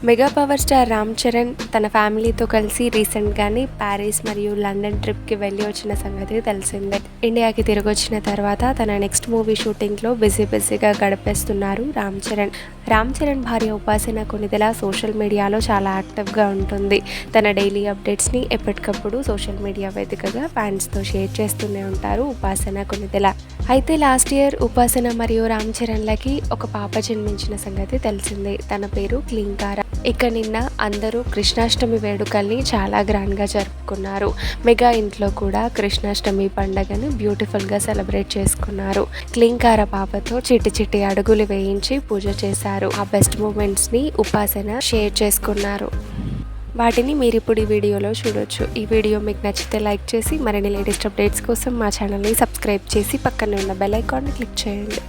Mega power star Ram Charan తన ఫ్యామిలీతో కలిసి రీసెంట్గానే ప్యారిస్ మరియు లండన్ ట్రిప్కి వెళ్ళి వచ్చిన సంగతి తెలిసిందే. ఇండియాకి తిరిగి వచ్చిన తర్వాత తన నెక్స్ట్ మూవీ షూటింగ్లో బిజీగా గడిపేస్తున్నారు రామ్ చరణ్. రామ్ చరణ్ భార్య ఉపాసన కొణిదెల సోషల్ మీడియాలో చాలా యాక్టివ్గా ఉంటుంది. తన డైలీ అప్డేట్స్ని ఎప్పటికప్పుడు సోషల్ మీడియా వేదికగా ఫ్యాన్స్తో షేర్ చేస్తూనే ఉంటారు ఉపాసన కొణిదెల. అయితే లాస్ట్ ఇయర్ ఉపాసన మరియు రామ్ చరణ్లకి ఒక పాప జన్మించిన సంగతి తెలిసిందే. తన పేరు క్లీంకార. ఇక నిన్న అందరూ కృష్ణాష్టమి వేడుకల్ని చాలా గ్రాండ్గా జరుపుకున్నారు. మెగా ఇంట్లో కూడా కృష్ణాష్టమి పండుగని బ్యూటిఫుల్గా సెలబ్రేట్ చేసుకున్నారు. క్లీంకార పాపతో చిట్టి అడుగులు వేయించి పూజ చేశారు. ఆ బెస్ట్ మూమెంట్స్ని ఉపాసన షేర్ చేసుకున్నారు. వాటిని మీరు ఇప్పుడు ఈ వీడియోలో చూడొచ్చు. ఈ వీడియో మీకు నచ్చితే లైక్ చేసి మరిన్ని లేటెస్ట్ అప్డేట్స్ కోసం మా ఛానల్ని సబ్స్క్రైబ్ చేసి పక్కనే ఉన్న బెల్ ఐకాన్ని క్లిక్ చేయండి.